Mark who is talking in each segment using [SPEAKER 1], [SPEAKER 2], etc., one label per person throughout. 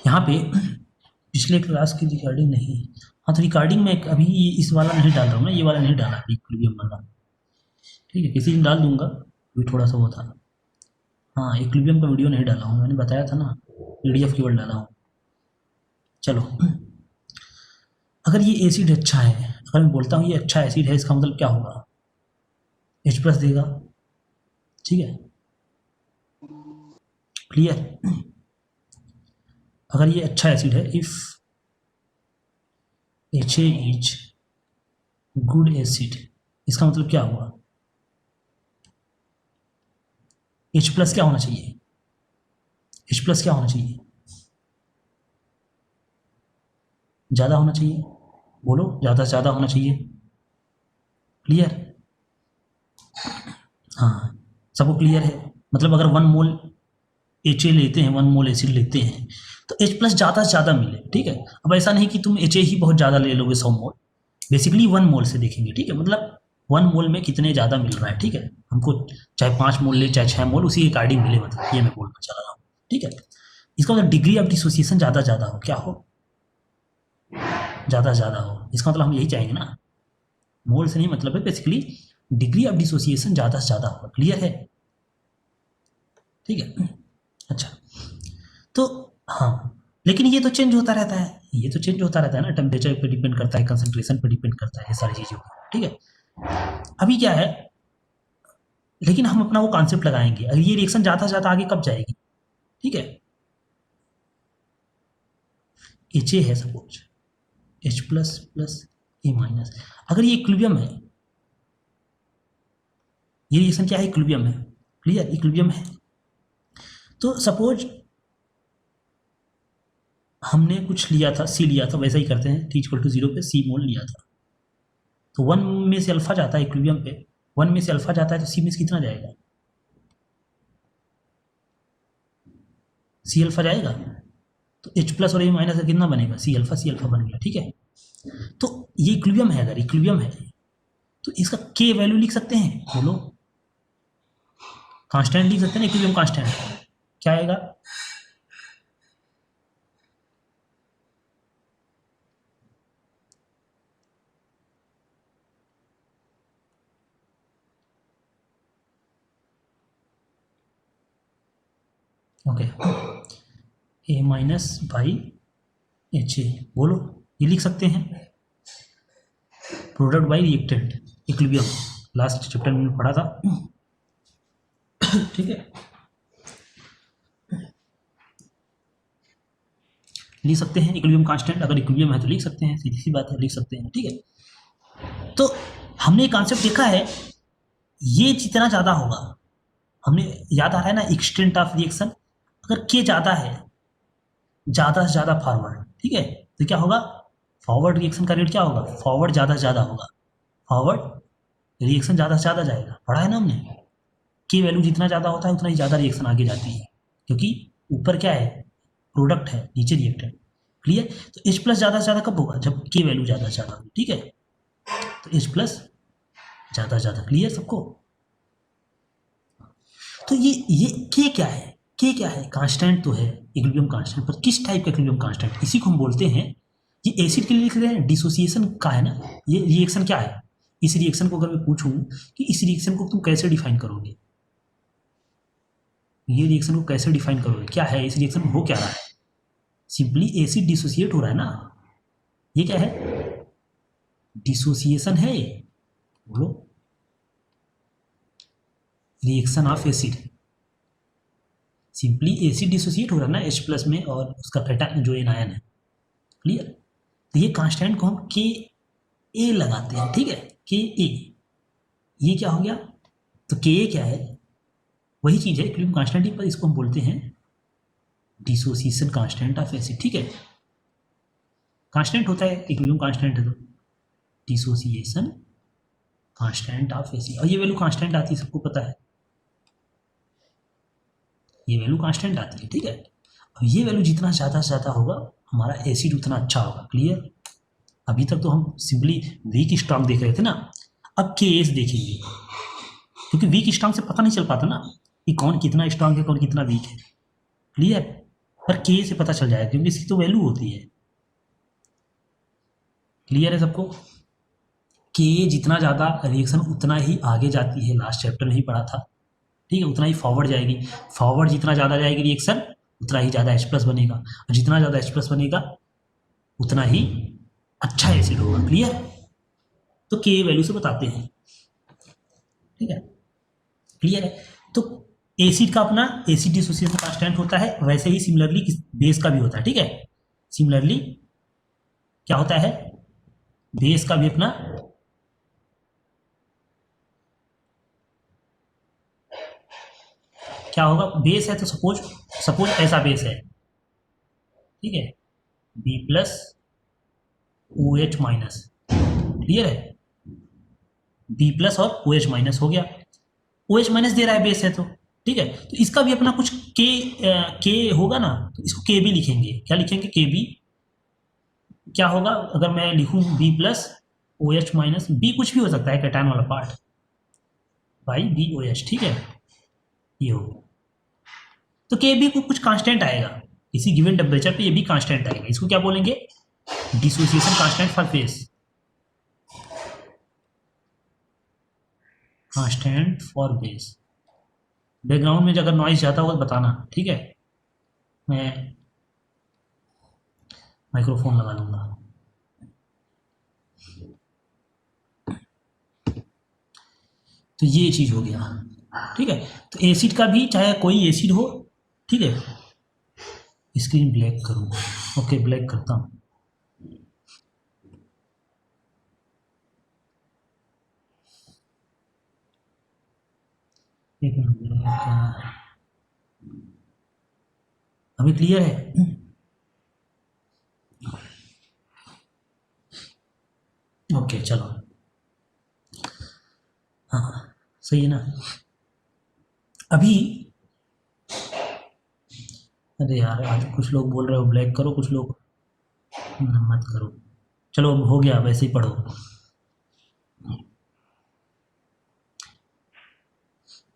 [SPEAKER 1] यहाँ पे पिछले क्लास की रिकॉर्डिंग नहीं। हाँ, तो रिकॉर्डिंग में अभी इस वाला नहीं डाल रहा हूँ ना, ये वाला नहीं डाला इक्विलिब्रियम वाला। ठीक है, किसी दिन डाल दूंगा, अभी थोड़ा सा वो था। हाँ, इक्विलिब्रियम का वीडियो नहीं डाला हूँ, मैंने बताया था ना, पीडीएफ केवल डाला हूँ। चलो, अगर ये एसिड अच्छा है, अगर मैं बोलता हूँ ये अच्छा एसिड है, इसका मतलब क्या होगा? H+ देगा। ठीक है, क्लियर। अगर ये अच्छा एसिड है, if HA is good acid, इसका मतलब क्या हुआ? H+ क्या होना चाहिए? H+ क्या होना चाहिए? ज़्यादा होना चाहिए, बोलो, ज़्यादा से ज़्यादा होना चाहिए। क्लियर? हाँ, सबको क्लियर है। मतलब अगर 1 मोल HA लेते हैं, 1 मोल एसिड लेते हैं, तो H+ ज़्यादा से ज़्यादा मिले। ठीक है, अब ऐसा नहीं कि तुम HA ही बहुत ज़्यादा ले लोगे 100 मोल, बेसिकली 1 मोल से देखेंगे। ठीक है, मतलब 1 मोल में कितने ज़्यादा मिल रहा है। ठीक है, हमको चाहे 5 मोल ले, चाहे 6 मोल, उसी अकॉर्डिंग मिले, मतलब ये मैं बोलना चाह रहा हूँ। ठीक है, इसका मतलब डिग्री ऑफ डिसोसिएशन ज़्यादा ज़्यादा हो, क्या हो? ज़्यादा ज़्यादा हो, इसका मतलब हम यही चाहेंगे ना, मोल से नहीं मतलब है, बेसिकली डिग्री ऑफ डिसोसिएशन ज़्यादा से ज़्यादा होगा। क्लियर है? ठीक है, अच्छा, तो हाँ, लेकिन ये तो चेंज होता रहता है, ये तो चेंज होता रहता है ना, टेम्परेचर पे डिपेंड करता है, कंसंट्रेशन पे डिपेंड करता है, ये सारी चीज़ों पर। ठीक है, अभी क्या है, लेकिन हम अपना वो कॉन्सेप्ट लगाएंगे, अगर ये रिएक्शन ज़्यादा से ज़्यादा आगे कब जाएगी? ठीक है, HA है सपोज, H+ प्लस A-, अगर ये इक्विलिब्रियम है, ये रिएक्शन क्या है? इक्विलिब्रियम है। क्लियर, इक्विलिब्रियम है। तो सपोज हमने कुछ लिया था, C लिया था, वैसा ही करते हैं, T=0 पे C मोल लिया था, तो 1 में से अल्फा जाता है इक्विलिब्रियम पे, 1 में से अल्फा जाता है, तो C में से कितना जाएगा? C अल्फा जाएगा, तो H+ और A- से कितना बनेगा? C अल्फा बन गया। ठीक है, तो ये इक्विलिब्रियम है, अगर इक्विलिब्रियम है तो इसका K वैल्यू लिख सकते हैं, बोलो, कांस्टेंट लिख सकते हैं ना, इक्विलिब्रियम कांस्टेंट क्या आएगा? ओके, A-/HA, बोलो, ये लिख सकते हैं, product by reactant, equilibrium, last chapter में पढ़ा था। ठीक है, लिख सकते हैं इक्विलिब्रियम कांस्टेंट, अगर इक्विलिब्रियम है तो लिख सकते हैं, सीधी सी बात है, लिख सकते हैं। ठीक है, तो हमने कॉन्सेप्ट देखा है, ये जितना ज़्यादा होगा, हमने याद आ रहा है ना, एक्सटेंट ऑफ रिएक्शन, अगर के ज़्यादा है, ज़्यादा से ज़्यादा फॉरवर्ड, ठीक है, तो क्या होगा? फॉरवर्ड रिएक्शन का रेट क्या होगा? फॉरवर्ड ज़्यादा से ज़्यादा होगा, फॉरवर्ड रिएक्शन ज़्यादा से ज़्यादा जाएगा, पढ़ा है ना हमने, की वैल्यू जितना ज़्यादा होता है उतना ही ज़्यादा रिएक्शन आगे जाती है, क्योंकि ऊपर क्या है? प्रोडक्ट है, नीचे रिएक्टेंट। क्लियर? तो H+ ज़्यादा से ज़्यादा कब होगा? जब की वैल्यू ज़्यादा से ज़्यादा होगी। ठीक है, तो H+ ज़्यादा से ज़्यादा। क्लियर सबको? तो ये के क्या है? के क्या है? कांस्टेंट तो है, इक्विलिब्रियम कांस्टेंट, पर किस टाइप का इक्विलिब्रियम कांस्टेंट? इसी को हम बोलते हैं, ये एसिड के लिए लिख रहे हैं, डिसोसिएशन का है ना, ये रिएक्शन क्या है? इस रिएक्शन को अगर मैं पूछूं कि इस रिएक्शन को तुम कैसे डिफाइन करोगे, ये रिएक्शन को कैसे डिफाइन करोगे, क्या है इस रिएक्शन में, हो क्या रहा है? सिंपली एसिड डिसोसिएट हो रहा है ना, ये क्या है? डिसोसिएशन है, बोलो, reaction of acid, simply acid dissociate हो रहा है ना H+ में, और उसका कैटायन जो एनायन है। क्लियर? तो ये कांस्टेंट को हम के ए लगाते हैं। ठीक है, के ए, ये क्या हो गया? तो के ए क्या है? वही चीज है इक्विलिब्रियम कांस्टेंट ही, पर इसको हम बोलते हैं डिसोसिएशन कांस्टेंट ऑफ एसिड। ठीक है, कांस्टेंट होता है, इक्विलिब्रियम कांस्टेंट है तो डिसोसिएशन कांस्टेंट ऑफ एसिड, और ये वैल्यू कांस्टेंट आती है, सबको पता है, ये वैल्यू कांस्टेंट आती है। ठीक है, अब ये वैल्यू जितना ज़्यादा से ज़्यादा होगा, हमारा एसिड उतना अच्छा होगा। क्लियर? अभी तक तो हम सिंपली वीक स्ट्रॉन्ग देख रहे थे ना, अब केस देखेंगे, क्योंकि वीक स्ट्रॉन्ग से पता नहीं चल पाता ना कि कौन कितना स्ट्रॉन्ग है, कौन कितना वीक है। क्लियर? पर के से पता चल जाएगा क्योंकि इसकी तो वैल्यू होती है। क्लियर है सबको? के जितना ज़्यादा रिएक्शन उतना ही आगे जाती है, लास्ट चैप्टर नहीं पढ़ा था, ठीक है, उतना ही फॉरवर्ड जाएगी। फॉरवर्ड जितना ज़्यादा जाएगी रिएक्शन उतना ही ज़्यादा H+ बनेगा, और जितना ज़्यादा H+ बनेगा उतना ही अच्छा एसिड होगा। क्लियर? तो के वैल्यू से बताते हैं, ठीक है, क्लियर है? तो एसिड का अपना एसिड डिसोसिएशन कांस्टेंट होता है, वैसे ही सिमिलरली बेस का भी होता है, ठीक है। सिमिलरली क्या होता है, बेस का भी अपना क्या होगा, बेस है तो सपोज ऐसा बेस है, ठीक है, B+OH-, क्लियर है, B+ और OH- हो गया। OH- दे रहा है बेस है तो, ठीक है, तो इसका भी अपना कुछ के होगा ना, तो इसको के भी लिखेंगे। क्या लिखेंगे? के बी। क्या होगा अगर मैं लिखूं B+OH-, बी कुछ भी हो सकता है, कैटायन वाला पार्ट, बाई BOH, ठीक है, ये होगा। तो के बी को कुछ कांस्टेंट आएगा किसी गिवन टेम्परेचर पे, ये भी कांस्टेंट आएगा। इसको क्या बोलेंगे? Dissociation constant for face, constant for base. Background में अगर नॉइज जाता होगा तो बताना, ठीक है, मैं माइक्रोफोन लगा लूंगा। तो ये चीज हो गया, ठीक है। तो एसिड का भी, चाहे कोई एसिड हो, ठीक है, स्क्रीन ब्लैक करूँ, ओके ब्लैक करता हूँ। एक मिनट, अभी क्लियर है? ओके चलो, हाँ सही है ना। अभी अरे यार, आज कुछ लोग बोल रहे हो ब्लैक करो, कुछ लोग मत करो। चलो अब हो गया, वैसे ही पढ़ो।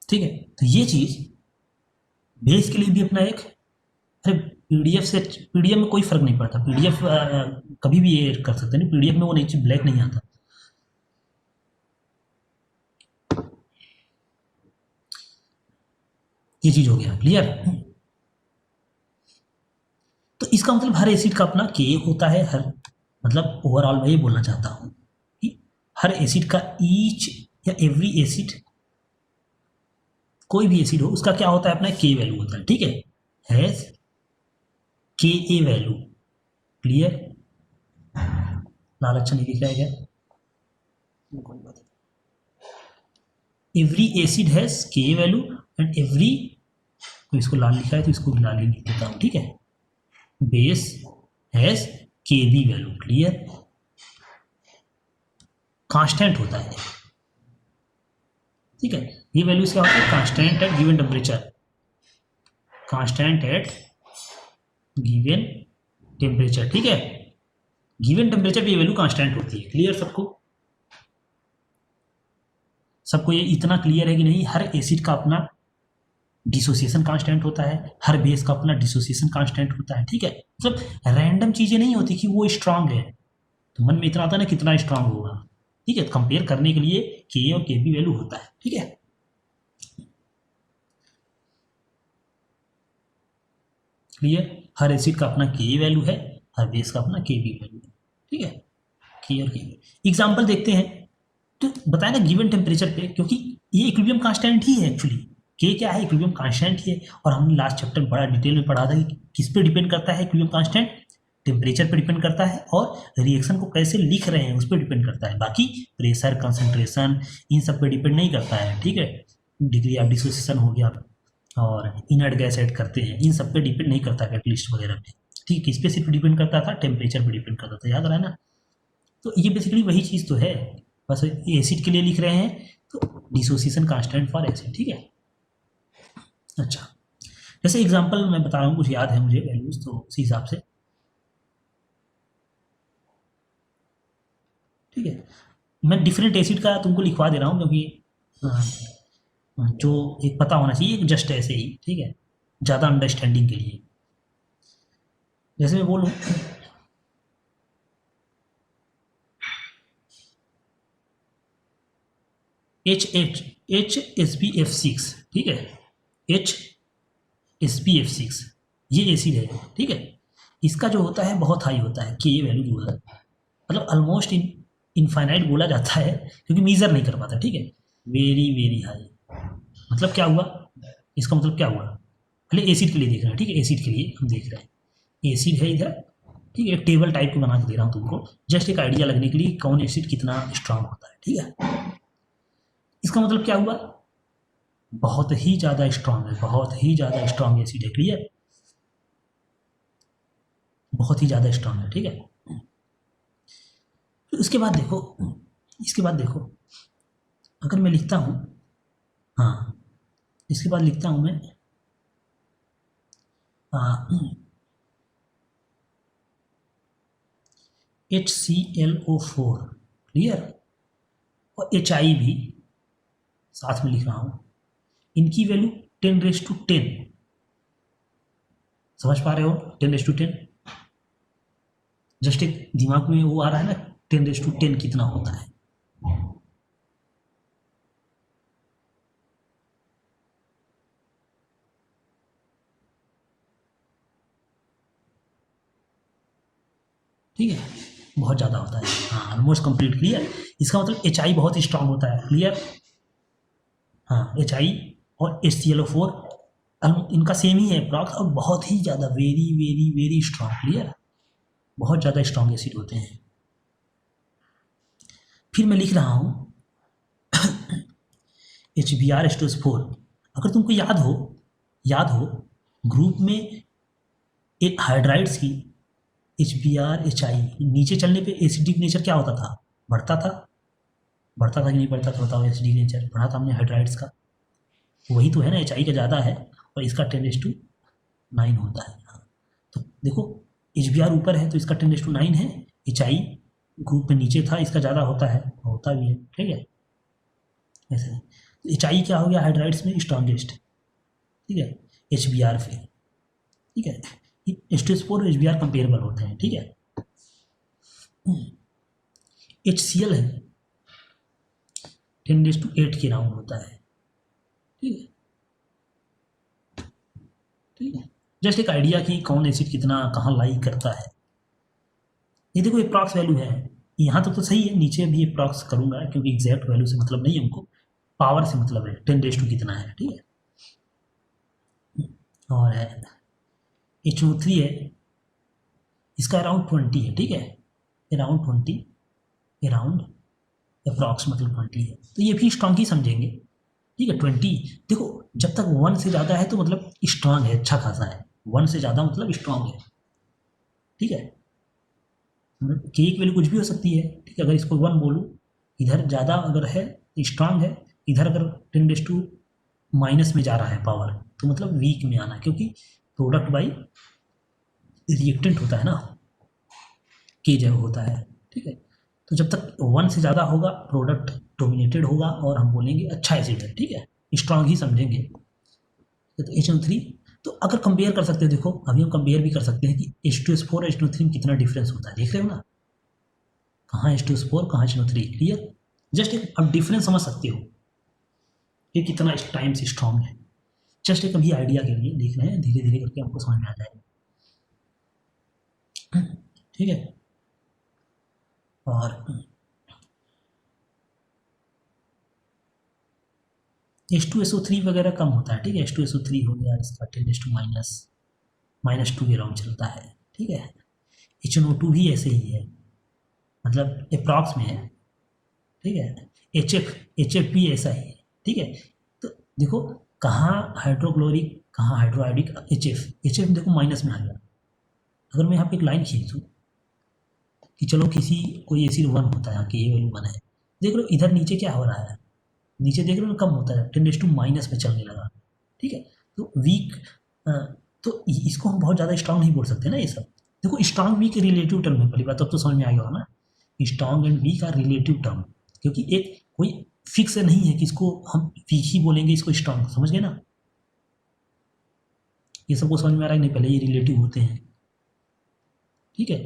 [SPEAKER 1] ठीक है, तो ये चीज बेस के लिए भी अपना एक, अरे पीडीएफ से, पीडीएफ में कोई फर्क नहीं पड़ता, पीडीएफ कभी भी ये कर सकते हैं, पीडीएफ में वो नीचे ब्लैक नहीं आता। ये चीज हो गया क्लियर। तो इसका मतलब हर एसिड का अपना के होता है, हर मतलब ओवरऑल मैं ये बोलना चाहता हूं कि हर एसिड का ईच या एवरी एसिड, कोई भी एसिड हो उसका क्या होता है, अपना के वैल्यू होता है, ठीक है, हैज के ए वैल्यू। क्लियर? लाल अच्छा नहीं दिख रहा है क्या? कोई बात नहीं, एवरी एसिड हैज के ए वैल्यू एंड एवरी, तो इसको लाल लिखा है तो इसको भी लाल ही लिख देता हूं, ठीक है, बेस हैज के बी वैल्यू। क्लियर? कांस्टेंट होता है, ठीक है, ये वैल्यूज क्या होता है, constant eight given temperature, constant eight given temperature, ठीक है, गिवन टेम्परेचर पे ये वैल्यू कांस्टेंट होती है। क्लियर सबको? सबको ये इतना क्लियर है कि नहीं? हर एसिड का अपना डिसोसिएशन कांस्टेंट होता है, हर बेस का अपना डिसोसिएशन कांस्टेंट होता है, ठीक है, मतलब रैंडम चीजें नहीं होती कि वो स्ट्रांग है तो मन में इतना आता है ना कितना स्ट्रांग होगा, ठीक है, कंपेयर करने के लिए के और के बी वैल्यू होता है, ठीक है। क्लियर? हर एसिड का अपना के वैल्यू है, हर बेस का अपना के बी वैल्यू है, ठीक है, क्लियर? के एग्जाम्पल देखते हैं, तो बताया ना गिवन टेम्परेचर पे, क्योंकि ये इक्विलिब्रियम कांस्टेंट ही है एक्चुअली, के क्या है, इक्विलिब्रियम कांस्टेंट ही है। और हमने लास्ट चैप्टर में बड़ा डिटेल में पढ़ा था कि किस पे डिपेंड करता है इक्विलिब्रियम कांस्टेंट, टेम्परेचर पे डिपेंड करता है और रिएक्शन को कैसे लिख रहे हैं उस पर डिपेंड करता है, बाकी प्रेशर, कंसंट्रेशन, इन सब पे डिपेंड नहीं करता है, ठीक है, डिग्री ऑफ डिसोसिएशन हो गया और इनर्ट गैस ऐड करते हैं, इन सब पे डिपेंड नहीं करता कैटलिस्ट वगैरह पे, ठीक है, किस पे सिर्फ डिपेंड करता था, टेम्परेचर पे डिपेंड करता था, याद रहा ना। तो ये बेसिकली वही चीज़ तो है, बस एसिड के लिए लिख रहे हैं तो डिसोसिएशन कांस्टेंट फॉर एसिड, ठीक है। अच्छा, जैसे एग्जांपल मैं बता रहा हूँ, कुछ याद है मुझे वैल्यूज, तो उसी हिसाब से, ठीक है, मैं डिफरेंट एसिड का तुमको लिखवा दे रहा हूँ क्योंकि जो एक पता होना चाहिए जस्ट ऐसे ही, ठीक है, ज़्यादा अंडरस्टैंडिंग के लिए। जैसे मैं बोलूँ HSPF6, ठीक है, HSPF6 ये एसिड है, ठीक है। इसका जो होता है बहुत हाई होता है, कि ये वैल्यू जो है मतलब ऑलमोस्ट इनफाइनाइट बोला जाता है, क्योंकि मीजर नहीं कर पाता, ठीक है। वेरी वेरी हाई मतलब क्या हुआ, इसका मतलब क्या हुआ, पहले एसिड के लिए देख रहे हैं, ठीक है, एसिड के लिए हम देख रहे हैं, एसिड है इधर, ठीक है, एक टेबल टाइप की बना के दे रहा हूँ तुमको, जस्ट एक आइडिया लगने के लिए कौन एसिड कितना स्ट्रांग होता है, ठीक है। इसका मतलब क्या हुआ, बहुत ही ज़्यादा स्ट्रांग है, बहुत ही ज़्यादा स्ट्रांग एसिड है, क्लियर, बहुत ही ज़्यादा स्ट्रांग है, ठीक है। फिर उसके बाद देखो, इसके बाद देखो, अगर मैं लिखता हूँ, हाँ, इसके बाद लिखता हूँ मैं HClO4, क्लियर, और HI भी साथ में लिख रहा हूँ, इनकी वैल्यू 10⁻10, समझ पा रहे हो, 10⁻10, जस्ट एक दिमाग में वो आ रहा है ना, 10⁻10 कितना होता है। ठीक है, बहुत ज़्यादा होता है, हाँ, ऑलमोस्ट कंप्लीट, क्लियर। इसका मतलब HI बहुत स्ट्रांग होता है, क्लियर, हाँ, HI और HClO4 इनका सेम ही है अप्रॉक्स, और बहुत ही ज़्यादा very very very strong, clear, बहुत ज़्यादा स्ट्रांग एसिड होते हैं। फिर मैं लिख रहा हूँ HBr₴, अगर तुमको याद हो ग्रुप में एक हाइड्राइड्स की HBr HI नीचे चलने पे एसिडिक नेचर क्या होता था, बढ़ता था, बढ़ता था कि नहीं बढ़ता था, बताओ, एसिडिक नेचर बढ़ा था हमने हाइड्राइड्स का, वही तो है ना, HI का ज़्यादा है और इसका 10⁻9 होता है, हाँ। तो देखो HBr ऊपर है तो इसका 10⁻9 है, HI ग्रुप में नीचे था, इसका ज़्यादा होता है, होता भी है, ठीक है, ऐसे। HI क्या हो गया हाइड्राइड्स में स्ट्रॉन्गेस्ट, ठीक है, HBr फिर, ठीक है, H2SO4 और HBr कंपेरेबल होते हैं, ठीक है। HCl है 10⁻8 के राउंड होता है, ठीक है, ठीक है, जस्ट एक आइडिया कि कौन एसिड कितना कहाँ लाई करता है। ये देखो अप्रॉक्स वैल्यू है, यहाँ तक तो सही है, नीचे भी अप्रॉक्स करूँगा क्योंकि एग्जैक्ट वैल्यू से मतलब नहीं हमको, पावर से मतलब है, 10⁻2 कितना है, ठीक है। और है HO3 है, इसका अराउंड 20 है, ठीक है, अराउंड 20, अराउंड अप्रॉक्स मतलब 20 है, तो ये भी स्ट्रांग ही समझेंगे, ठीक है। 20 देखो, जब तक 1 से ज़्यादा है तो मतलब स्ट्रांग है, अच्छा खासा है, 1 से ज़्यादा मतलब स्ट्रांग है, ठीक है। के एक वैल्यू कुछ भी हो सकती है, ठीक है, अगर इसको 1 बोलूँ, इधर ज़्यादा अगर है स्ट्रांग है, इधर अगर 10⁻2 माइनस में जा रहा है पावर, तो मतलब वीक में आना, क्योंकि प्रोडक्ट बाई रिएक्टेंट होता है ना, के जगह होता है, ठीक है। तो जब तक 1 से ज़्यादा होगा प्रोडक्ट डोमिनेटेड होगा और हम बोलेंगे अच्छा एसिड है, ठीक है, स्ट्रांग ही समझेंगे। तो HNO3, तो अगर कंपेयर कर सकते हैं, देखो अभी हम कंपेयर भी कर सकते हैं कि H2SO4 और HNO3 में कितना डिफरेंस होता है, देख रहे हो ना, कहाँ H2SO4 कहाँ HNO3, क्लियर, जस्ट एक अब डिफरेंस समझ सकते हो कि कितना इस टाइम से स्ट्रांग है, जस्ट एक अभी आइडिया के लिए देख रहे हैं, धीरे धीरे करके हमको समझ में आ जाएगा, ठीक है। और H2SO3 वगैरह कम होता है, ठीक है, H2SO3 हो गया इसका 10⁻⁻2 -2 के राउंड चलता है, ठीक है। HNO2 भी ऐसे ही है, मतलब अप्रॉक्स में है, ठीक है। HF भी ऐसा ही है, ठीक है। तो देखो कहाँ हाइड्रोक्लोरिक कहाँ हाइड्रोआइडिक, HF देखो माइनस में आ गया, अगर मैं यहाँ पे एक लाइन खींच दूँ कि चलो किसी कोई एसिड 1 होता है कि ये वैल्यू 1 है, देख लो इधर नीचे क्या हो रहा है, नीचे देख रहे हो कम होता है, 10⁻2 माइनस में चलने लगा, ठीक है। तो वीक, तो इसको हम बहुत ज़्यादा स्ट्रांग नहीं बोल सकते ना, ये सब देखो स्ट्रांग वीक रिलेटिव टर्म है, पहली बात, अब तो समझ में आ गया ना, strong and weak are relative term, क्योंकि एक कोई फिक्स नहीं है कि इसको हम वीक ही बोलेंगे, इसको स्ट्रांग, समझ गए ना, ये सबको समझ में आ रहा है कि नहीं, पहले ये रिलेटिव होते हैं, ठीक है,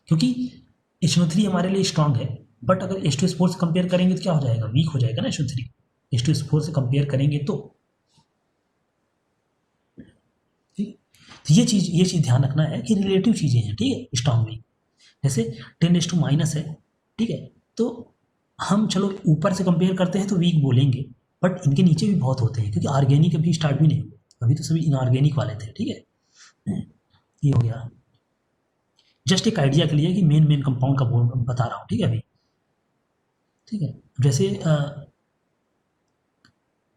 [SPEAKER 1] क्योंकि H2O3 हमारे लिए स्ट्रांग है, बट अगर H2SO4 से कंपेयर करेंगे तो क्या हो जाएगा, वीक हो जाएगा ना H2O3, H2SO4 से कंपेयर करेंगे तो। ठीक, तो ये चीज़ ध्यान रखना है कि रिलेटिव चीज़ें हैं, ठीक है, स्ट्रांग वीक। जैसे 10⁻⁻⁻ है, ठीक है, तो हम चलो ऊपर से कंपेयर करते हैं तो वीक बोलेंगे, बट इनके नीचे भी बहुत होते हैं, क्योंकि ऑर्गेनिक अभी स्टार्ट भी नहीं हुए, अभी तो सभी इनऑर्गेनिक वाले थे, ठीक है। ये हो गया जस्ट एक आइडिया के लिए कि मेन कंपाउंड का बता रहा हूँ, ठीक है अभी, ठीक है। जैसे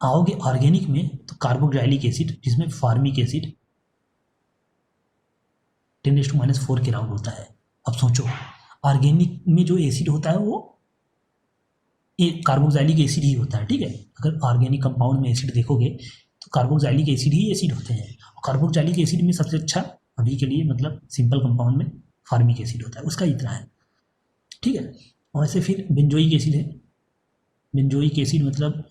[SPEAKER 1] आओगे ऑर्गेनिक में तो कार्बोक्सिलिक एसिड, जिसमें फार्मिक एसिड 10⁻⁴ के राउंड होता है। अब सोचो ऑर्गेनिक में जो एसिड होता है वो कार्बोक्सिलिक एसिड ही होता है, ठीक है। अगर ऑर्गेनिक कंपाउंड में एसिड देखोगे तो कार्बोक्सिलिक एसिड ही एसिड होते हैं, और कार्बोक्सिलिक एसिड में सबसे अच्छा अभी के लिए मतलब सिंपल कंपाउंड में फार्मिक एसिड होता है, उसका इतना है, ठीक है। और ऐसे फिर बेंजोइक एसिड है, बेंजोइक एसिड मतलब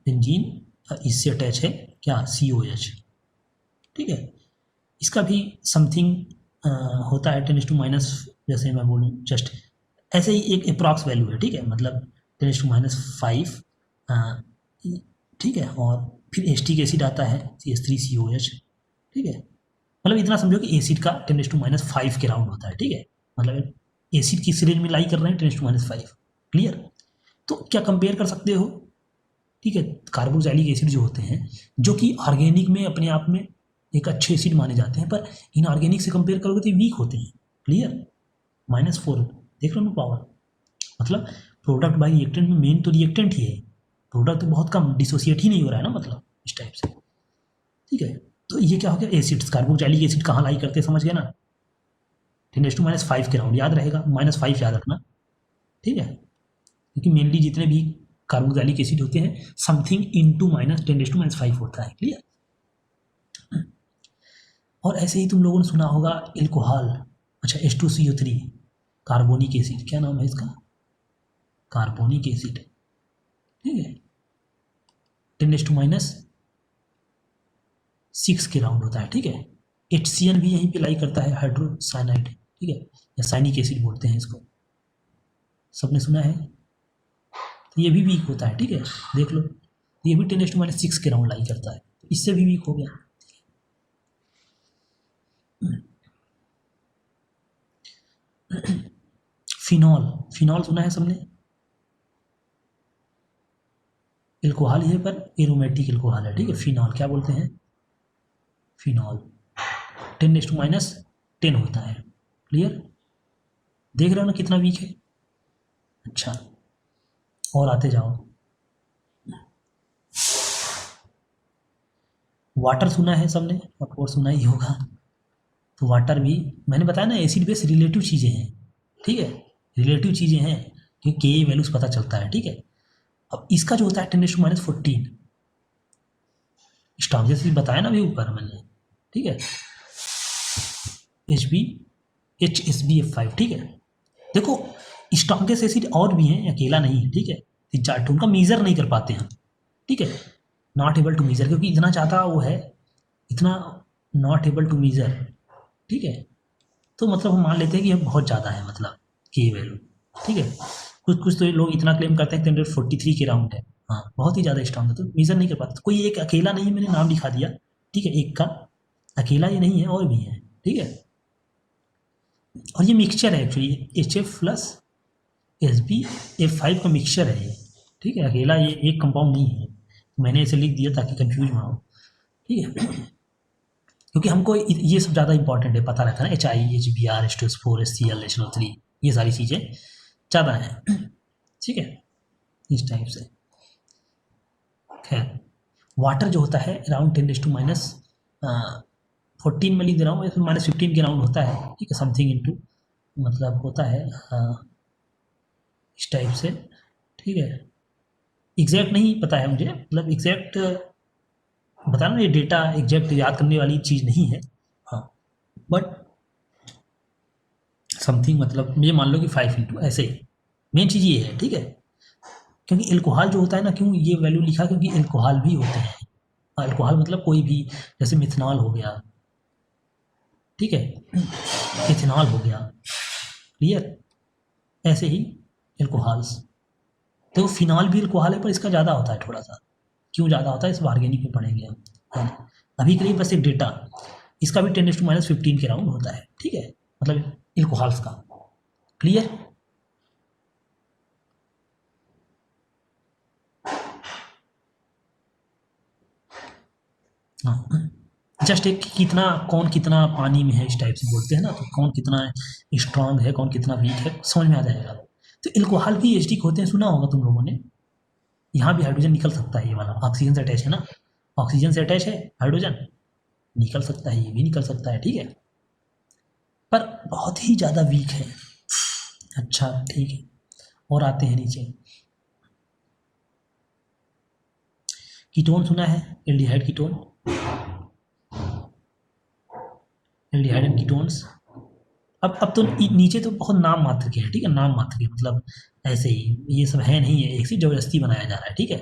[SPEAKER 1] बेंजीन, इससे अटैच है क्या, COH, ठीक है। इसका भी समथिंग होता है 10⁻, जैसे मैं बोलूँ जस्ट ऐसे ही एक अप्रॉक्स वैल्यू है, ठीक है, मतलब 10⁻⁵, ठीक है। और फिर एस्टिक एसिड आता है CH3COH, ठीक है। मतलब इतना समझो कि एसिड का 10⁻⁵ के राउंड होता है, ठीक है। मतलब एसिड किस रेंज में लाई कर रहे हैं, 10⁻⁵, क्लियर। तो क्या कंपेयर कर सकते हो, ठीक है, कार्बोक्सिलिक एसिड जो होते हैं, जो कि ऑर्गेनिक में अपने आप में एक अच्छे एसिड माने जाते हैं, पर इनऑर्गेनिक से कंपेयर करोगे तो वीक होते हैं, क्लियर। -4 देख लो ना पावर, मतलब प्रोडक्ट बाई रिएक्टेंट में मेन तो रिएक्टेंट ही है, प्रोडक्ट तो बहुत कम डिसोसिएट ही नहीं हो रहा है ना, मतलब इस टाइप से, ठीक है। तो ये क्या हो गया, एसिड्स, कार्बोक्सिलिक एसिड कहाँ लाई करते हैं, समझ गए ना, 10⁻⁵ के राउंड, याद रहेगा, -5 याद रखना, ठीक है, क्योंकि मेनली जितने भी कार्बोक्सिलिक एसिड होते हैं समथिंग इनटू -10⁻⁵ होता है, क्लियर। और ऐसे ही तुम लोगों ने सुना होगा एल्कोहल, अच्छा H2CO3, कार्बोनिक एसिड, क्या नाम है इसका, कार्बोनिक एसिड, ठीक है, 10⁻⁶ के राउंड होता है, ठीक है। HCN भी यहीं पे लाई करता है, हाइड्रोसाइनाइड, ठीक है, या साइनिक एसिड बोलते हैं इसको, सबने सुना है। तो ये भी वीक होता है, ठीक है, देख लो, ये भी 10⁻⁶ के राउंड लाई करता है, इससे भी वीक हो गया। फिनॉल, फिनॉल सुना है सबने, एल्कोहल है पर एरोमेटिक एल्कोहल है, ठीक है। फिनॉल क्या बोलते हैं, फिनॉल 10⁻⁻ होता है, क्लियर, देख रहे हो ना कितना वीक है। अच्छा, और आते जाओ, वाटर सुना है सबने, और सुना ही होगा। तो वाटर भी मैंने बताया ना, एसिड बेस रिलेटिव चीज़ें हैं, ठीक है, रिलेटिव चीज़ें हैं, क्योंकि के वैल्यूज पता चलता है, ठीक है। अब इसका जो होता है 10⁻⁴, स्ट्रॉन्गेस्ट बताया ना अभी ऊपर मैंने, ठीक है, HSBF5, ठीक है। देखो स्ट्रॉन्गेस्ट एसिड और भी हैं, अकेला नहीं है, ठीक है, 3-4 उनका मीज़र नहीं कर पाते हम, ठीक है, नॉट एबल टू मीज़र, क्योंकि इतना ज़्यादा वो है, इतना नॉट एबल टू मीज़र, ठीक है। तो मतलब हम मान लेते हैं कि यह बहुत ज़्यादा है, मतलब की वैल्यू, ठीक है। कुछ तो लोग इतना क्लेम करते हैं 10⁻43 के राउंड है, हाँ बहुत ही ज़्यादा स्ट्रॉन्ग है, तो मीज़र नहीं कर पाते। तो कोई एक अकेला नहीं, मैंने नाम लिखा दिया, ठीक है, एक का अकेला ये नहीं है, और भी है, ठीक है। और ये मिक्सचर है एक्चुअली, HF + SbF5 का मिक्सचर है ये, ठीक है, अकेला ये एक कंपाउंड नहीं है, मैंने इसे लिख दिया ताकि कंफ्यूज ना हो, ठीक है। क्योंकि हमको ये सब ज़्यादा इंपॉर्टेंट है, पता रहता है ना, HI, HBr, H2SO4, HCl, HNO3, ये सारी चीज़ें ज़्यादा हैं, ठीक है, इस टाइप से। खैर वाटर जो होता है अराउंड 10⁻14 में लिख दे रहा हूँ, -15 के राउंड होता है, ठीक है, समथिंग इनटू, मतलब होता है इस टाइप से, ठीक है। एग्जैक्ट नहीं पता है मुझे, मतलब एग्जैक्ट बताना, ये डेटा एग्जैक्ट याद करने वाली चीज़ नहीं है, हाँ, बट समथिंग, मतलब ये मान लो कि 5 इंटू, ऐसे ही मेन चीज़ ये है, ठीक है। क्योंकि एल्कोहल जो होता है ना, क्यों ये वैल्यू लिखा, क्योंकि एल्कोहल भी होते हैं, अल्कोहल मतलब कोई भी, जैसे मिथनॉल हो गया, ठीक है, इथेनॉल हो गया, क्लियर, ऐसे ही एल्कोहल्स। तो फिनॉल भी अल्कोहल है पर इसका ज़्यादा होता है थोड़ा सा। क्यों ज़्यादा होता है इस ऑर्गेनिक में पढ़ेंगे हम, है ना। अभी के लिए बस एक डेटा, इसका भी 10⁻15 के राउंड होता है, ठीक है, मतलब एल्कोहल्स का, क्लियर। हाँ, जस्ट एक कितना, कौन कितना पानी में है इस टाइप से बोलते हैं ना, तो कौन कितना स्ट्रांग है, कौन कितना वीक है, समझ में आ जाएगा। तो एल्कोहल भी एसिडिक होते हैं, सुना होगा तुम लोगों ने। यहाँ भी हाइड्रोजन निकल सकता है, ये वाला ऑक्सीजन से अटैच है ना, ऑक्सीजन से अटैच है हाइड्रोजन, निकल सकता है, ये भी निकल सकता है, ठीक है, पर बहुत ही ज़्यादा वीक है। अच्छा ठीक है, और आते हैं नीचे। कीटोन सुना है, aldehyde ketone, aldehyde and ketones. अब तो नीचे तो बहुत नाम मात्र के हैं, ठीक है, नाम मात्र के, मतलब ऐसे ही, ये सब है नहीं है, एसिड जबरदस्ती बनाया जा रहा है, ठीक है,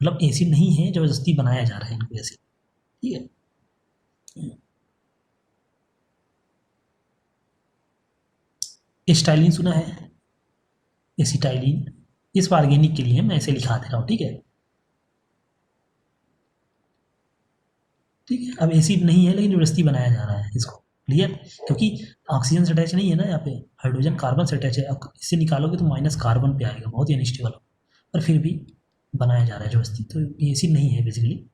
[SPEAKER 1] मतलब एसिड नहीं है, जबरदस्ती बनाया जा रहा है इनको एसिड, ठीक है। एसिटाइलिन सुना है, एसिटाइलिन, इस ऑर्गेनिक के लिए मैं ऐसे लिखा दे रहा हूँ, ठीक है, ठीक है। अब एसिड नहीं है लेकिन जबरदस्ती बनाया जा रहा है इसको, क्लियर, क्योंकि ऑक्सीजन से अटैच नहीं है ना यहाँ पे, हाइड्रोजन कार्बन से अटैच है, अब इससे निकालोगे तो माइनस कार्बन पे आएगा, बहुत ही अनस्टेबल, पर फिर भी बनाया जा रहा है जबरदस्ती, तो ये एसिड नहीं है बेसिकली।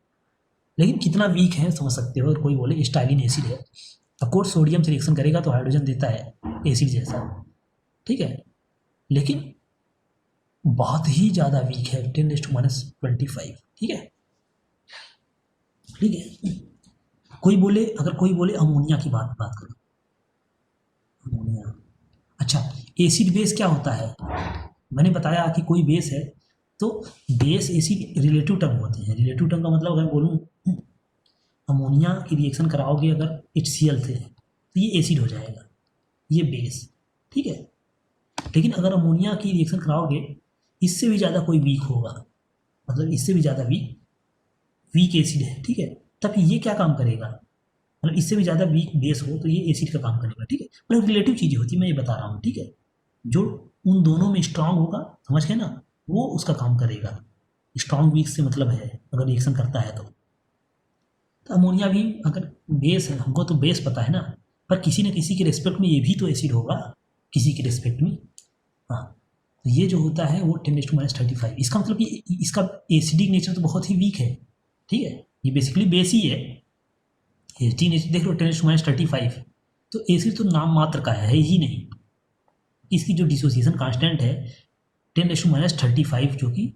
[SPEAKER 1] लेकिन कितना वीक है समझ सकते हो, अगर कोई बोले स्टाइलिन एसिड है, ऑफकोर्स सोडियम से रिएक्शन करेगा तो हाइड्रोजन देता है एसिड जैसा, ठीक है, लेकिन बहुत ही ज़्यादा वीक है, 10⁻25, ठीक है, ठीक है। कोई बोले, अगर कोई बोले अमोनिया की बात बात करो, अमोनिया, अच्छा, एसिड बेस क्या होता है, मैंने बताया कि कोई बेस है, तो बेस एसिड रिलेटिव टर्म होते हैं, रिलेटिव टर्म का मतलब अगर बोलूँ अमोनिया की रिएक्शन कराओगे अगर HCl से, तो ये एसिड हो जाएगा, ये बेस, ठीक है, लेकिन अगर अमोनिया की रिएक्शन कराओगे इससे भी ज़्यादा कोई वीक होगा, मतलब इससे भी ज़्यादा वीक, वीक एसिड है, ठीक है, तब ये क्या काम करेगा, मतलब इससे भी ज़्यादा वीक बेस हो तो ये एसिड का काम करेगा, ठीक है, मतलब रिलेटिव चीज़ें होती है, मैं ये बता रहा हूँ, ठीक है, जो उन दोनों में स्ट्रांग होगा, समझ गए ना, वो उसका काम करेगा, स्ट्रांग वीक से मतलब है अगर रिएक्शन करता है तो अमोनिया भी अगर बेस है, हमको तो बेस पता है ना, पर किसी न किसी के रिस्पेक्ट में ये भी तो एसिड होगा, किसी के रिस्पेक्ट में, हाँ, तो ये जो होता है वो 10⁻35, इसका मतलब ये, इसका एसिडिक नेचर तो बहुत ही वीक है, ठीक है, ये बेसिकली बेस ही है, एसिडिक नेचर देख लो 10⁻35, तो एसिड तो नाम मात्र का है ही नहीं, इसकी जो डिसोसिएशन कांस्टेंट है 10⁻35, जो कि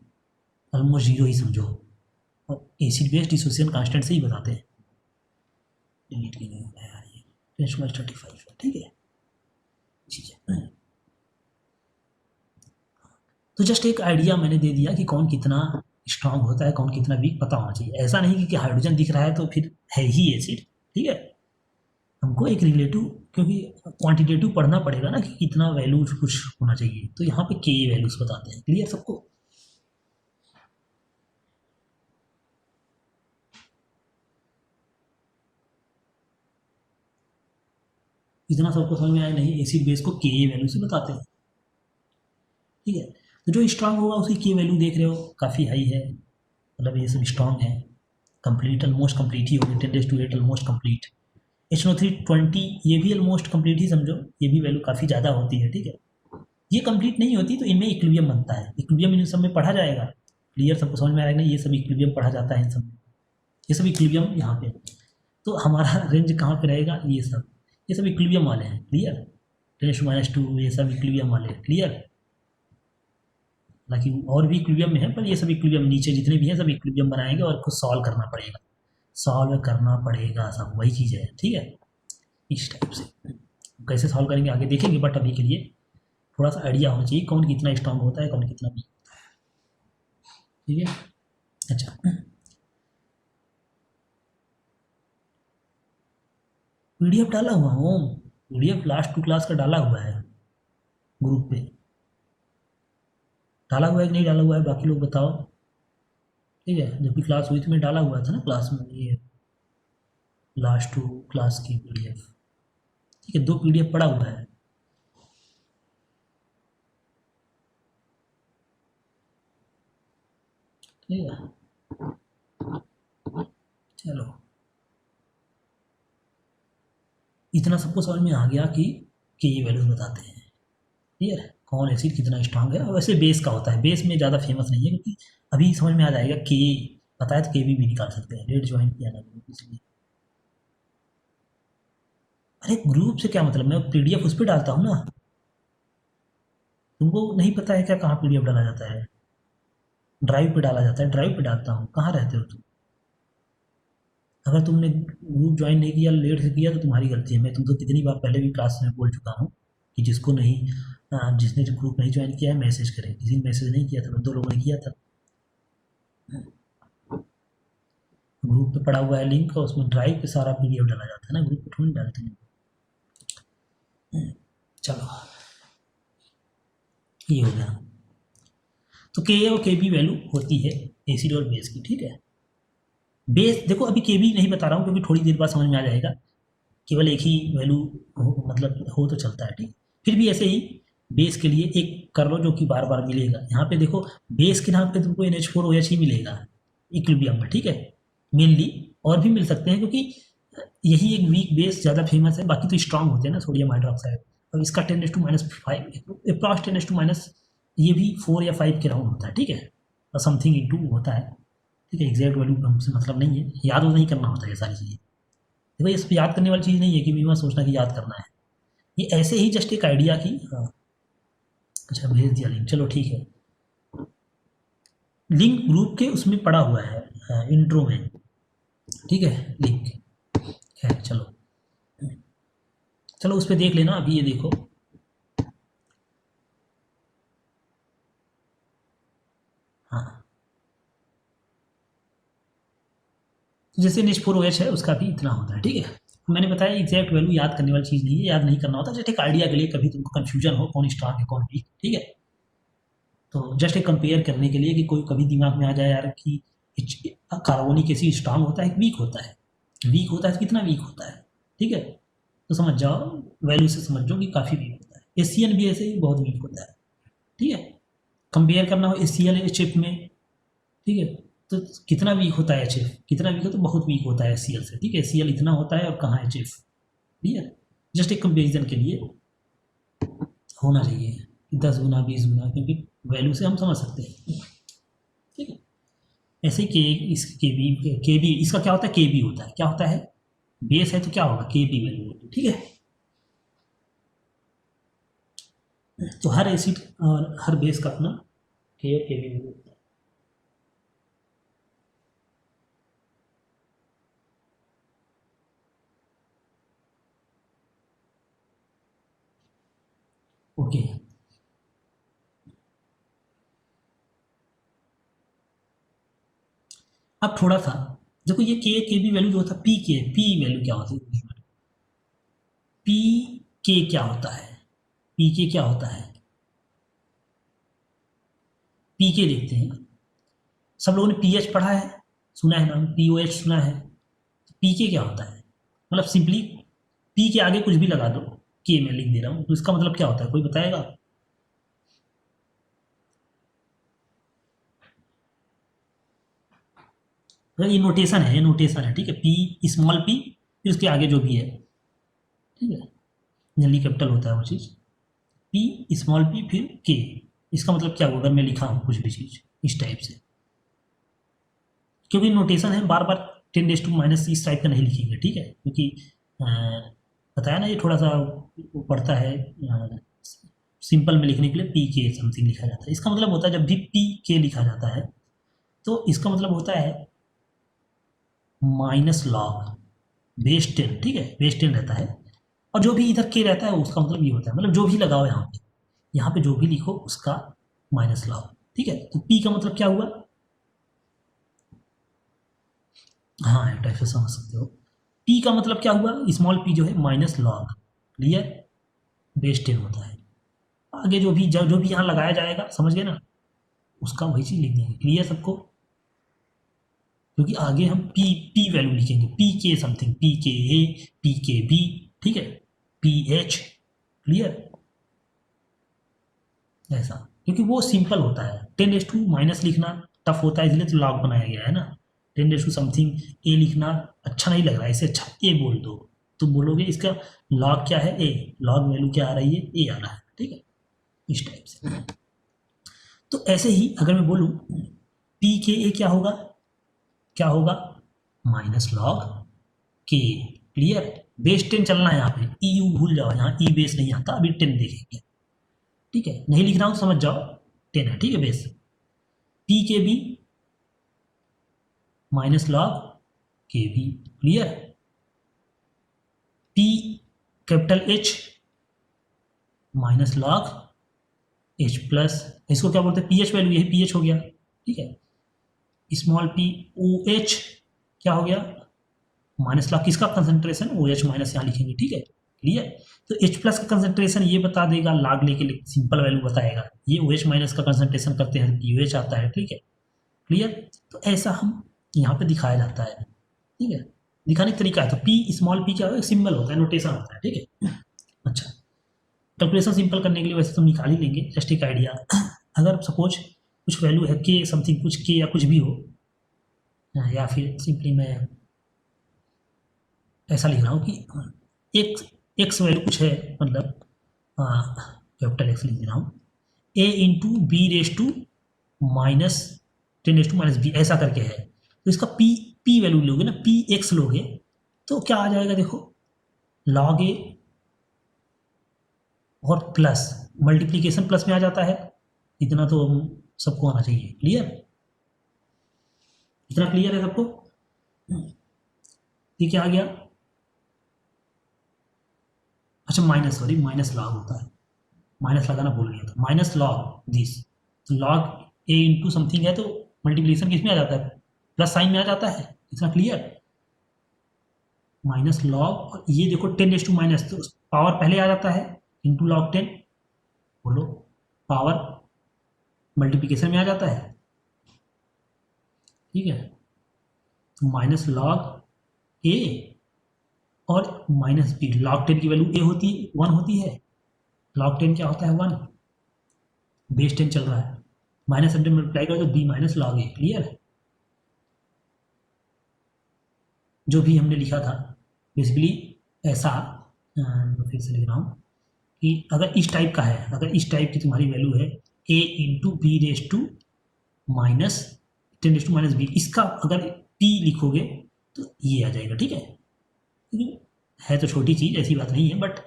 [SPEAKER 1] ऑलमोस्ट जीरो ही समझो, और एसिड बेस डिसोसिएशन कांस्टेंट से ही बताते हैं, डिलीट की नहीं है यार, ये 10⁻35 है, ठीक है, ठीक है। तो जस्ट एक आइडिया मैंने दे दिया कि कौन कितना स्ट्रांग होता है, कौन कितना वीक, पता होना चाहिए, ऐसा नहीं कि हाइड्रोजन दिख रहा है तो फिर है ही एसिड, ठीक है, हमको एक रिलेटिव, क्योंकि क्वांटिटेटिव पढ़ना पड़ेगा ना कि कितना वैल्यू कुछ होना चाहिए, तो यहाँ पे के वैल्यूज बताते हैं, क्लियर सबको। इतना सबको समझ में आया नहीं, एसिड बेस को के वैल्यू से बताते हैं, ठीक है, तो जो स्ट्रांग होगा उसकी के वैल्यू देख रहे हो काफ़ी हाई है, मतलब ये सब स्ट्रांग है, कंप्लीट ऑलमोस्ट कंप्लीट ही होगी, 10⁻8 ऑलमोस्ट कंप्लीट, HNO3 20 ये भी ऑलमोस्ट कंप्लीट ही समझो, ये भी वैल्यू काफ़ी ज़्यादा होती है, ठीक है, ये कंप्लीट नहीं होती तो इनमें इक्विलिब्रियम बनता है, इक्विलिब्रियम इन सब में पढ़ा जाएगा, क्लियर सबको समझ में आएगा नहीं, ये सब इक्विलिब्रियम पढ़ा जाता है इन सब में, ये सब इक्विलिब्रियम यहाँ पे, तो हमारा रेंज कहाँ पे रहेगा, ये सब इक्विलिब्रियम वाले हैं, क्लियर, 10⁻2 ये सब इक्विलिब्रियम वाले हैं, क्लियर, हालांकि और भी इक्विलिब्रियम में है, पर ये सब इक्विलिब्रियम नीचे जितने भी हैं सब इक्विलिब्रियम बनाएंगे और खुद सॉल्व करना पड़ेगा, सॉल्व करना पड़ेगा, सब वही चीज़ है, ठीक है, इस टाइप से कैसे सॉल्व करेंगे आगे देखेंगे, बट अभी के लिए थोड़ा सा आइडिया होना चाहिए कौन कितना स्ट्रांग होता है, कौन कितना वीक, ठीक है। अच्छा, PDF डाला हुआ हूँ, PDF लास्ट 2 क्लास का डाला हुआ है ग्रुप पे, डाला हुआ है कि नहीं डाला हुआ है, बाकी लोग बताओ, ठीक है। जब भी क्लास हुई थी मैं डाला हुआ था ना क्लास में ये लास्ट 2 क्लास की पीडीएफ। ठीक है, 2 पीडीएफ पड़ा हुआ है। ठीक है, चलो इतना सबको समझ में आ गया कि ये वैल्यूज बताते हैं। क्लियर है, कौन एसिड कितना स्ट्रांग है। और वैसे बेस का होता है, बेस में ज़्यादा फेमस नहीं है क्योंकि अभी समझ में आ जाएगा कि पता है तो के भी निकाल सकते हैं, रेट ज्वाइन किया ना ग्रुप इसलिए। अरे ग्रुप से क्या मतलब, मैं पीडीएफ उस पर डालता हूँ ना। तुमको नहीं पता है क्या कहाँ पीडीएफ डाला जाता है? ड्राइव पे डाला जाता है, ड्राइव पे डालता हूँ। कहाँ रहते हो तुम? अगर तुमने ग्रुप ज्वाइन नहीं किया, लेट से किया, तो तुम्हारी गलती है। मैं तुमको कितनी बार पहले भी क्लास में बोल चुका हूँ कि जिसको नहीं जिसने जो ग्रुप नहीं ज्वाइन किया है मैसेज करें। किसी ने मैसेज नहीं किया था, तो 2 लोगों ने किया था। ग्रुप पे पड़ा हुआ है लिंक, और उसमें ड्राइव पे सारा पीडीएफ डाला जाता है ना, ग्रुप पे थोड़ी डालते हैं। चलो ये हो गया। तो के और के बी वैल्यू होती है एसिड और बेस की। ठीक है, बेस देखो अभी के बी नहीं बता रहा हूँ क्योंकि थोड़ी देर बाद समझ में आ जाएगा। केवल एक ही वैल्यू मतलब हो तो चलता है। ठीक, फिर भी ऐसे ही बेस के लिए एक कर लो जो कि बार बार मिलेगा। यहाँ पे देखो बेस के नाम पे तुमको NH4OH ही मिलेगा इक्विलिब्रियम में। ठीक है, मेनली और भी मिल सकते हैं क्योंकि यही एक वीक बेस ज़्यादा फेमस है। बाकी तो स्ट्रांग होते हैं ना, सोडियम हाइड्रोक्साइड। अब इसका 10⁻⁵ अप्रॉक्स 10⁻, ये भी 4 या 5 के राउंड होता है। ठीक है, और समथिंग इंटू होता है। ठीक है, एग्जैक्ट वैल्यू हमसे मतलब नहीं है, याद वो नहीं करना होता है ये सारी चीज़ें। देखो इस पर याद करने वाली चीज़ नहीं है कि बीमा सोचना कि याद करना है। ये ऐसे ही जस्ट एक आइडिया की। हाँ, अच्छा भेज दिया लिंक, चलो ठीक है। लिंक ग्रुप के उसमें पड़ा हुआ है इंट्रो में। ठीक है, लिंक है। चलो चलो उस पर देख लेना। अभी ये देखो, हाँ जैसे NH4OH है उसका भी इतना होता है। ठीक है, मैंने बताया एग्जैक्ट वैल्यू याद करने वाली चीज़ नहीं है, याद नहीं करना होता। जस्ट एक आइडिया के लिए, कभी तुमको कन्फ्यूजन हो कौन स्ट्रांग है कौन वीक। ठीक है, तो जस्ट एक कंपेयर करने के लिए कि कोई कभी दिमाग में आ जाए यार कि कार्बोनिक एसिड स्ट्रांग होता है वीक होता है, वीक होता है तो कितना वीक होता है। ठीक है, तो समझ जाओ, वैल्यू से समझ जाओ कि काफ़ी वीक होता है। एसीएल भी ऐसे ही बहुत वीक होता है। ठीक है, कंपेयर करना हो एसीएल एचएफ में। ठीक है, तो कितना वीक होता है एचएफ, कितना वीक है तो बहुत वीक होता है एसीएल से। ठीक है, एसीएल इतना होता है और कहाँ एचएफ। ठीक है, जस्ट एक कंपेरिजन के लिए होना चाहिए 10 गुना 20 गुना, क्योंकि वैल्यू से हम समझ सकते हैं। ठीक है, ऐसे के इस के बी इसका क्या होता है, के बी होता है। क्या होता है, बेस है तो क्या होगा, के बी वैल्यू होगी। ठीक है, तो हर एसिड और हर बेस का अपना के और के बी वैल्यू होता है। ओके, अब थोड़ा सा देखो, ये के बी वैल्यू जो होता है, पी वैल्यू क्या होती है, पी के क्या होता है, पी के क्या होता है। पी के देखते हैं, सब लोगों ने पीएच पढ़ा है, सुना है नाम, पीओएच सुना है। पी के क्या होता है, मतलब सिंपली पी के आगे कुछ भी लगा दो, के मैं लिख दे रहा हूँ, तो इसका मतलब क्या होता है, कोई बताएगा? अगर ये नोटेशन है, ये नोटेशन है। ठीक है, पी स्मॉल पी फिर उसके आगे जो भी है। ठीक है, जनरली कैपिटल होता है वो चीज़। पी स्मॉल पी फिर के, इसका मतलब क्या होगा अगर मैं लिखा हूँ कुछ भी चीज़ इस टाइप से, क्योंकि नोटेशन है, बार बार 10⁻⁻ इस टाइप का नहीं लिखेंगे। ठीक है, क्योंकि बताया ना ये थोड़ा सा वो पड़ता है, सिंपल में लिखने के लिए पी के समथिंग लिखा जाता है। इसका मतलब होता है जब भी पी के लिखा जाता है तो इसका मतलब होता है -log बेस 10। ठीक है, बेस 10 रहता है, और जो भी इधर के रहता है उसका मतलब ये होता है, मतलब जो भी लगाओ यहाँ पे जो भी लिखो उसका -log। ठीक है, तो पी का मतलब क्या हुआ, हाँ एक टाइप से समझ सकते हो। पी का मतलब क्या हुआ, स्मॉल पी जो है -log, क्लियर, बेस 10 होता है। आगे जो भी यहाँ लगाया जाएगा, समझ गए ना, उसका वही चीज़ लिख देंगे। क्लियर सबको? क्योंकि आगे हम पी वैल्यू लिखेंगे, पी के समथिंग, पी के ए, पी के बी, ठीक है, पी एच, क्लियर, ऐसा। क्योंकि वो सिंपल होता है, 10 माइनस लिखना टफ होता है, इसलिए तो लॉग बनाया गया है ना। 10 समथिंग ए लिखना अच्छा नहीं लग रहा है, इससे अच्छा ए बोल दो, तो बोलोगे इसका लॉग क्या है, ए, लॉग वैल्यू क्या आ रही है, ए आ रहा है, ठीक है, इस टाइप से। तो ऐसे ही अगर मैं बोलूँ पी के ए क्या होगा, क्या होगा, माइनस लॉग के, क्लियर। बेस 10 चलना है यहाँ पे, ई यू भूल जाओ, यहाँ ई बेस नहीं आता, अभी 10 देखेंगे, ठीक है, नहीं लिख रहा हूँ समझ जाओ, 10 है, ठीक है, बेस। पी के बी माइनस लॉग के B, clear. P capital H minus log H plus, इसको क्या बोलते हैं, पी एच वैल्यू, यही पी एच हो गया, ठीक है। स्मॉल पी ओ एच क्या हो गया, माइनस लॉग किसका, कंसंट्रेशन, ओ एच माइनस यहाँ लिखेंगे, ठीक है, क्लियर। तो एच प्लस का कंसंट्रेशन ये बता देगा, लॉग लेके सिंपल वैल्यू बताएगा, ये ओ एच माइनस का कंसंट्रेशन करते हैं पी ओ एच आता है, ठीक है, क्लियर। तो ऐसा हम यहाँ पे दिखाया जाता है, ठीक है, दिखाने का तरीका है। तो पी स्मॉल पी क्या होता है, सिंबल होता है, नोटेशन होता है, ठीक है। अच्छा, कैलकुलेशन सिंपल करने के लिए वैसे तो निकाल ही लेंगे, जस्ट एक आइडिया। अगर सपोज कुछ वैल्यू है के समथिंग, कुछ के या कुछ भी हो, या फिर सिंपली मैं ऐसा लिख रहा हूँ कि एक्स वैल्यू कुछ है, मतलब कैपिटल एक्स लिख रहा हूँ, A into B raise to minus 10 B, ऐसा करके है। तो इसका पी वैल्यू लोगे ना, पी एक्स लोगे तो क्या आ जाएगा, देखो, लॉग ए और प्लस मल्टीप्लीकेशन प्लस में आ जाता है, इतना तो सबको आना चाहिए, क्लियर, इतना क्लियर है सबको। ये क्या आ गया, अच्छा माइनस, सॉरी माइनस लॉग होता है, माइनस लगाना भूल गया था, minus log this, log A into something है तो मल्टीप्लीकेशन किस में आ जाता है, प्लस साइन में आ जाता है, इतना क्लियर। माइनस लॉग, और ये देखो 10 माइनस, तो पावर पहले आ जाता है, इंटू लॉग 10, बोलो, पावर मल्टीप्लीकेशन में आ जाता है, ठीक है। तो माइनस लॉग ए और माइनस बी, लॉग 10 की वैल्यू ए होती है, 1 होती है, लॉग 10 क्या होता है, 1, बेस 10 चल रहा है, माइनस 100 मल्टीप्लाई करो तो बी माइनस लॉग ए, क्लियर। जो भी हमने लिखा था बेसिकली ऐसा, फिर से लिख रहा हूँ कि अगर इस टाइप का है, अगर इस टाइप की तुम्हारी वैल्यू है A into B raise to minus 10 - B, इसका अगर पी लिखोगे तो ये आ जाएगा, ठीक है। है तो छोटी चीज़, ऐसी बात नहीं है, बट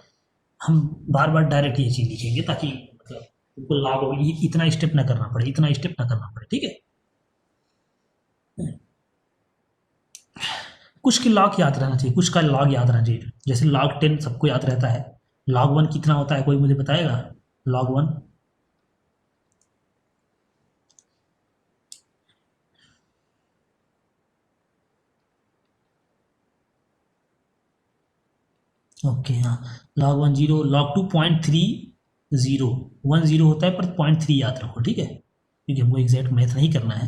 [SPEAKER 1] हम बार बार डायरेक्ट ये चीज़ लिखेंगे ताकि मतलब तुमको लाभ हो, ये इतना स्टेप ना करना पड़े, इतना स्टेप ना करना पड़े, ठीक है। कुछ के लॉग याद रहना चाहिए, कुछ का लॉग याद रहना चाहिए, जैसे लॉग 10 सबको याद रहता है, लॉग 1 कितना होता है, कोई मुझे बताएगा, लॉग 1, ओके, हाँ, लॉग 1 0, लॉग 2 0.30, 1 0 होता है पर 0.3 याद रखो, ठीक है, क्योंकि हमको एग्जैक्ट मैथ नहीं करना है।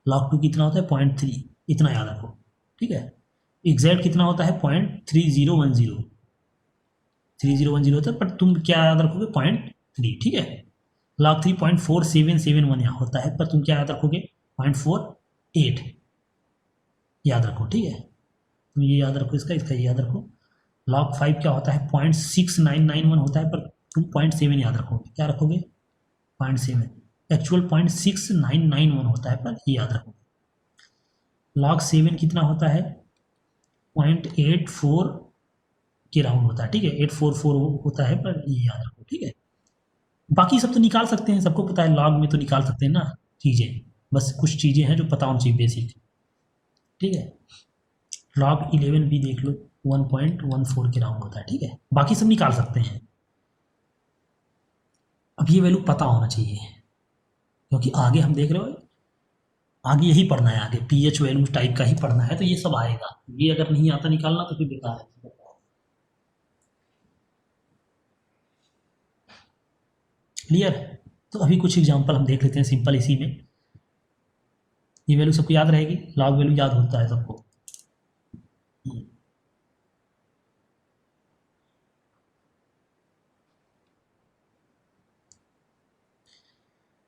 [SPEAKER 1] लॉग 2 कितना होता है, 0.3, इतना याद रखो, ठीक है। एग्जैक्ट कितना होता है, 0.3010, 3010 होता है, पर तुम क्या याद रखोगे, 0.3, ठीक है। लॉग 3 0.4771 यहाँ होता है, पर तुम क्या याद रखोगे, 0.48 याद रखो, ठीक है। तुम ये याद रखो, इसका इसका ये याद रखो। लॉग 5 क्या होता है, 0.6991 होता है, पर तुम 0.7 याद रखोगे, क्या रखोगे, 0.7, एक्चुअल 0.6991 होता है, पर ये याद रखोगे। लॉग 7 कितना होता है, 0.84 के राउंड होता है, ठीक है, 844 होता है, पर ये याद रखो, ठीक है। बाकी सब तो निकाल सकते हैं, सबको पता है, लॉग में तो निकाल सकते हैं ना चीज़ें, बस कुछ चीज़ें हैं जो पता होनी चाहिए बेसिक, ठीक है। लॉग 11 भी देख लो, 1.14 के राउंड होता है, ठीक है, बाकी सब निकाल सकते हैं। अब ये वैल्यू पता होना चाहिए, क्योंकि आगे हम देख रहे हो, आगे यही पढ़ना है, आगे पी एच वैल्यू टाइप का ही पढ़ना है, तो ये सब आएगा, ये अगर नहीं आता निकालना तो फिर बेकार है। क्लियर। तो अभी कुछ एग्जांपल हम देख लेते हैं सिंपल इसी में। ये वैल्यू सबको याद रहेगी, लॉग वैल्यू याद होता है सबको।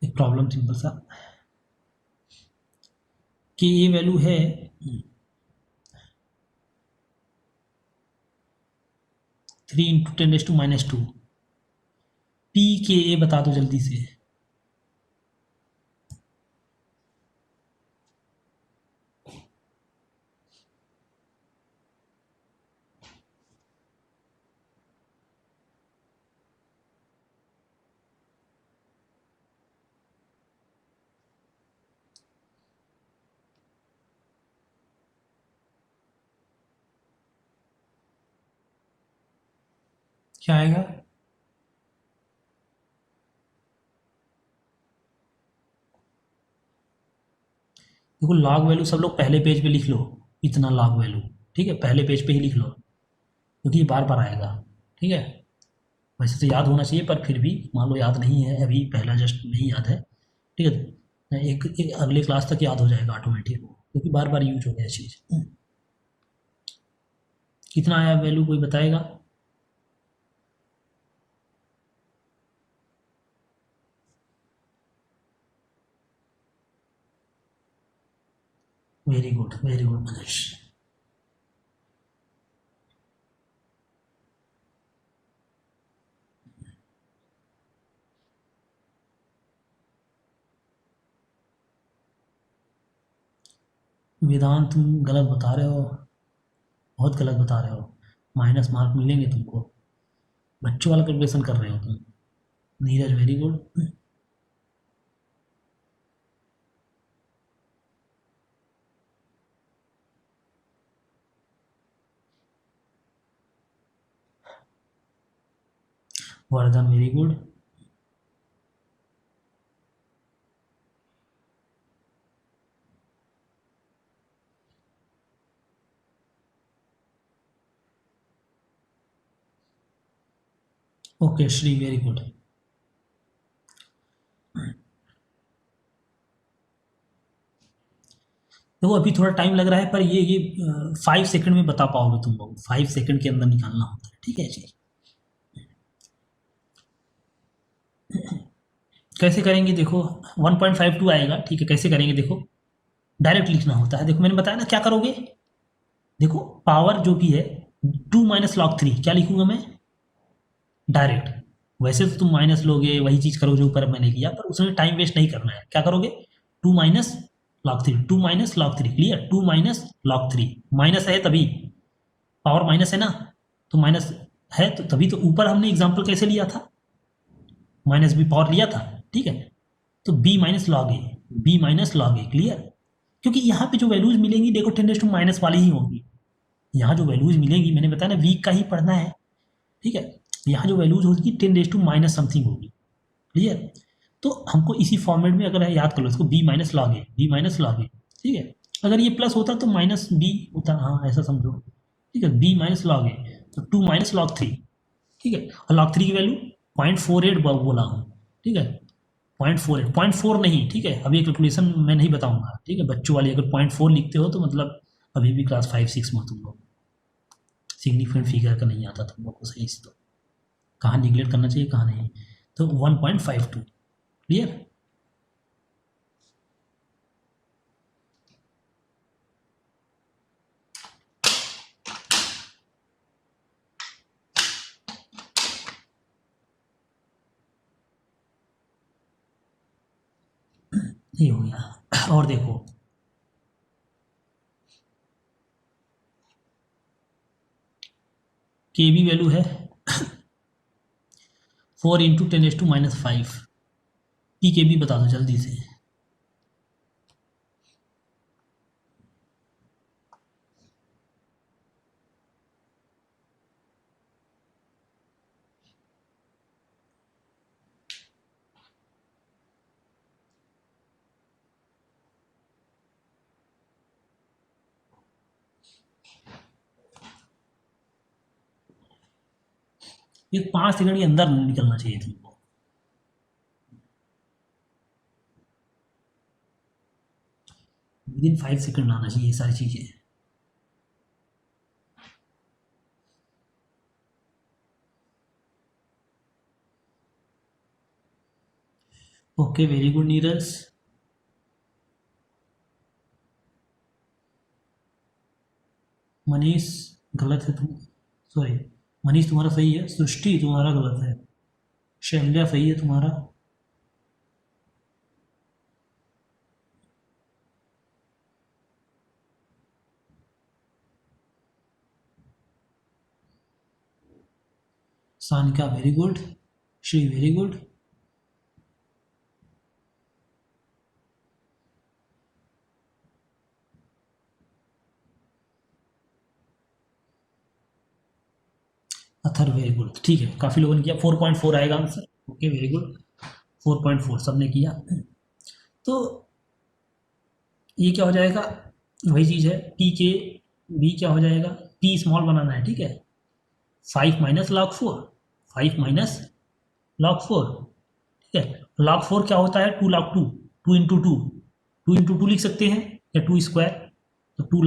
[SPEAKER 1] एक प्रॉब्लम सिंपल सा कि ये वैल्यू है 3 × 10⁻²। पी के ए बता दो जल्दी से। क्या आएगा? देखो लॉग वैल्यू सब लोग पहले पेज पे लिख लो, इतना लॉग वैल्यू, ठीक है, पहले पेज पे ही लिख लो क्योंकि ये बार बार आएगा, ठीक है। वैसे तो याद होना चाहिए पर फिर भी मान लो याद नहीं है, अभी पहला जस्ट नहीं याद है, ठीक है। एक अगले क्लास तक याद हो जाएगा ऑटोमेटिक क्योंकि बार बार यूज हो गया चीज़। कितना आया वैल्यू कोई बताएगा? Very good Manish. वेदांत तुम गलत बता रहे हो, बहुत गलत बता रहे हो, माइनस मार्क मिलेंगे तुमको, बच्चों वाला कैलकुलेशन कर रहे हो तुम। Neeraj very good. Vardhan very good. Okay Shri very good. देखो अभी थोड़ा टाइम लग रहा है पर ये 5 सेकंड में बता पाओगे तुम लोग, 5 सेकंड के अंदर निकालना होता है, ठीक है जी। कैसे करेंगे देखो, 1.52 आएगा, ठीक है, कैसे करेंगे देखो, डायरेक्ट लिखना होता है। देखो मैंने बताया ना क्या करोगे, देखो पावर जो भी है 2 - log 3 क्या लिखूंगा मैं, डायरेक्ट। वैसे तो तुम माइनस लोगे, वही चीज करोगे जो ऊपर मैंने किया, पर उसमें टाइम वेस्ट नहीं करना है। क्या करोगे, 2 - log 3, 2 - log 3, clear, 2 - log 3, minus है तभी, पावर माइनस है ना, तो माइनस है तो तभी तो ऊपर हमने एग्जाम्पल कैसे लिया था, माइनस बी पावर लिया था, ठीक है। तो b - log a क्लियर, क्योंकि यहाँ पे जो वैल्यूज मिलेंगी देखो 10⁻⁻ वाली ही होंगी। यहाँ जो वैल्यूज मिलेंगी मैंने बताया ना वीक का ही पढ़ना है, ठीक है। यहाँ जो वैल्यूज होगी 10⁻⁻ समथिंग होगी, क्लियर। तो हमको इसी फॉर्मेट में अगर याद कर लो इसको, b - log a, ठीक है। अगर ये प्लस होता तो माइनस बी होता, हाँ ऐसा समझो, ठीक है। b - log a तो 2 - log 3, ठीक है। और log 3 की वैल्यू 0.48 बोला हूँ, ठीक है, 0.48, 0.4 नहीं, ठीक है। अभी कैलकुलेशन मैं नहीं बताऊंगा, ठीक है। बच्चों वाली अगर 0.4 लिखते हो तो मतलब अभी भी क्लास 5-6 में हो तुम लोग, सिग्निफिकेंट फिगर का नहीं आता तुम लोग को सही से, तो कहाँ निगलेक्ट करना चाहिए कहाँ नहीं। तो 1.52 क्लियर। ये हो गया। और देखो के बी वैल्यू है 4 × 10⁻⁵। पी के बी बता दो जल्दी से। ये 5 सेकंड के अंदर निकलना चाहिए तुमको। विदिन 5 सेकंड आना चाहिए ये सारी चीज़ें। Okay, very good Neeraj. Manish गलत है, तुम सॉरी, मनीष तुम्हारा सही है, सृष्टि तुम्हारा गलत है, शैल्या सही है तुम्हारा। Sanika very good, Shri very good. Athar very good, ठीक है, काफ़ी लोगों ने किया, 4.4 आएगा आंसर। ओके वेरी गुड, 4.4 सबने किया। तो ये क्या हो जाएगा, वही चीज़ है, पी के बी क्या हो जाएगा, पी स्मॉल बनाना है, ठीक है। 5 माइनस लॉग 4, 5 माइनस लॉग 4, ठीक है। लॉग 4 क्या होता है, 2 लॉग 2, 2 इंटू 2, 2 इंटू 2 लिख सकते हैं या 2 स्क्वायर, तो 2